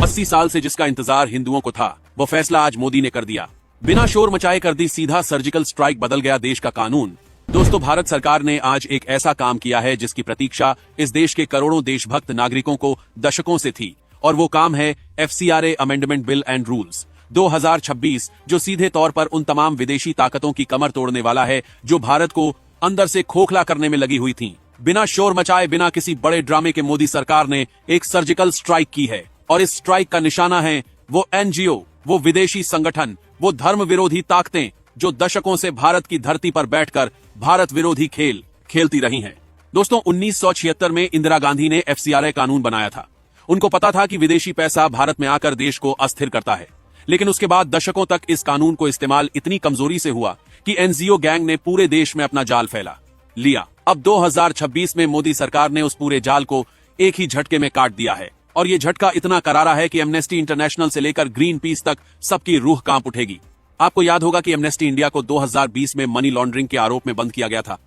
80 साल से जिसका इंतजार हिंदुओं को था, वो फैसला आज मोदी ने कर दिया। बिना शोर मचाए कर दी सीधा सर्जिकल स्ट्राइक, बदल गया देश का कानून। दोस्तों, भारत सरकार ने आज एक ऐसा काम किया है जिसकी प्रतीक्षा इस देश के करोड़ों देशभक्त नागरिकों को दशकों से थी, और वो काम है FCRA amendment bill and rules 2026, जो सीधे तौर पर उन तमाम विदेशी ताकतों की कमर तोड़ने वाला है जो भारत को अंदर से खोखला करने में लगी हुई थीं। बिना शोर मचाए, बिना किसी बड़े ड्रामे के मोदी सरकार ने एक सर्जिकल स्ट्राइक की है, और इस स्ट्राइक का निशाना है वो NGO, वो विदेशी संगठन, वो धर्म विरोधी ताकतें जो दशकों से भारत की धरती पर बैठकर भारत विरोधी खेल खेलती रही हैं। दोस्तों, 1976 में इंदिरा गांधी ने FCRA कानून बनाया था। उनको पता था कि विदेशी पैसा भारत में आकर देश को अस्थिर करता है, लेकिन उसके बाद दशकों तक इस कानून को इस्तेमाल इतनी कमजोरी से हुआ कि NGO गैंग ने पूरे देश में अपना जाल फैला लिया। अब 2026 में मोदी सरकार ने उस पूरे जाल को एक ही झटके में काट दिया है, और ये झटका इतना करारा है कि एमनेस्टी इंटरनेशनल से लेकर ग्रीन पीस तक सबकी रूह कांप उठेगी। आपको याद होगा कि एमनेस्टी इंडिया को 2020 में मनी लॉन्ड्रिंग के आरोप में बंद किया गया था।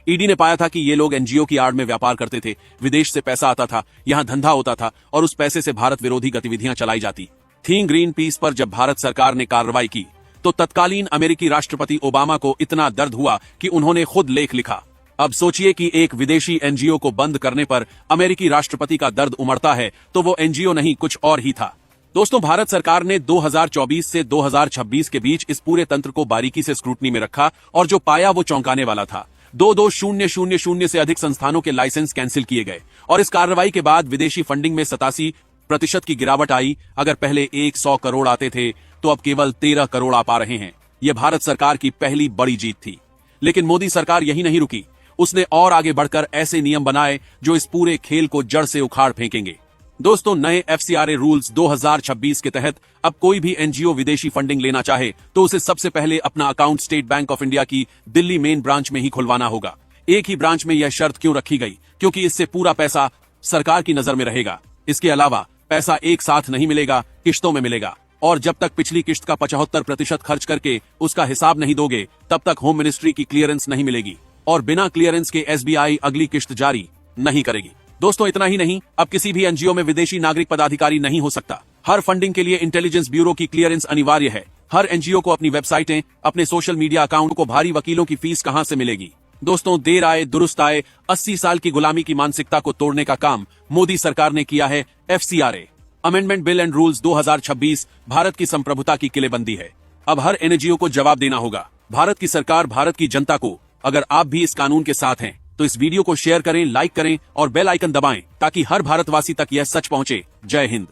ईडी ने पाया था कि ये लोग NGO की आड़ में व्यापार करते थे, विदेश से पैसा आता था, यहां धंधा होता था, और उस पैसे से भारत विरोधी गतिविधियां चलाई जाती थीं। ग्रीन पीस पर जब भारत सरकार ने कार्रवाई की तो तत्कालीन अमेरिकी राष्ट्रपति ओबामा को इतना दर्द हुआ कि उन्होंने खुद लेख लिखा। अब सोचिए कि एक विदेशी NGO को बंद करने पर अमेरिकी राष्ट्रपति का दर्द उमड़ता है, तो वो NGO नहीं कुछ और ही था। दोस्तों, भारत सरकार ने 2024 से 2026 के बीच इस पूरे तंत्र को बारीकी से स्क्रूटनी में रखा, और जो पाया वो चौंकाने वाला था। 22,000 से अधिक संस्थानों के लाइसेंस कैंसिल किए गए, और इस कार्रवाई के बाद विदेशी फंडिंग में 87% की गिरावट आई। अगर पहले 100 करोड़ आते थे तो अब केवल 13 करोड़ आ पा रहे हैं। यह भारत सरकार की पहली बड़ी जीत थी। लेकिन मोदी सरकार यही नहीं रुकी, उसने और आगे बढ़कर ऐसे नियम बनाए जो इस पूरे खेल को जड़ से उखाड़ फेंकेंगे। दोस्तों, नए FCRA रूल्स 2026 के तहत अब कोई भी NGO विदेशी फंडिंग लेना चाहे तो उसे सबसे पहले अपना account state bank of India की दिल्ली मेन ब्रांच में ही खुलवाना होगा। एक ही ब्रांच में यह शर्त क्यों रखी गई? क्योंकि इससे पूरा पैसा सरकार की नजर में रहेगा। इसके अलावा पैसा एक साथ नहीं मिलेगा, किश्तों में मिलेगा, और जब तक पिछली किश्त का 75% खर्च करके उसका हिसाब नहीं दोगे, तब तक होम मिनिस्ट्री की क्लियरेंस नहीं मिलेगी, और बिना क्लियरेंस के SBI अगली किश्त जारी नहीं करेगी। दोस्तों, इतना ही नहीं, अब किसी भी NGO में विदेशी नागरिक पदाधिकारी नहीं हो सकता। हर फंडिंग के लिए इंटेलिजेंस ब्यूरो की क्लियरेंस अनिवार्य है। हर NGO को अपनी वेबसाइटें, अपने सोशल मीडिया अकाउंट को भारी वकीलों की फीस कहां से मिलेगी? दोस्तों, देर आए दुरुस्त आए, 80 साल की गुलामी की मानसिकता को तोड़ने का काम मोदी सरकार ने किया है। FCRA amendment bill and rules 2026 Bharat की संप्रभुता की किलेबंदी है। अब हर NGO को जवाब देना होगा। भारत की सरकार, भारत की जनता को। अगर आप भी इस कानून के साथ हैं तो इस वीडियो को शेयर करें, लाइक करें और बेल आइकन दबाएं, ताकि हर भारतवासी तक यह सच पहुंचे। जय हिंद।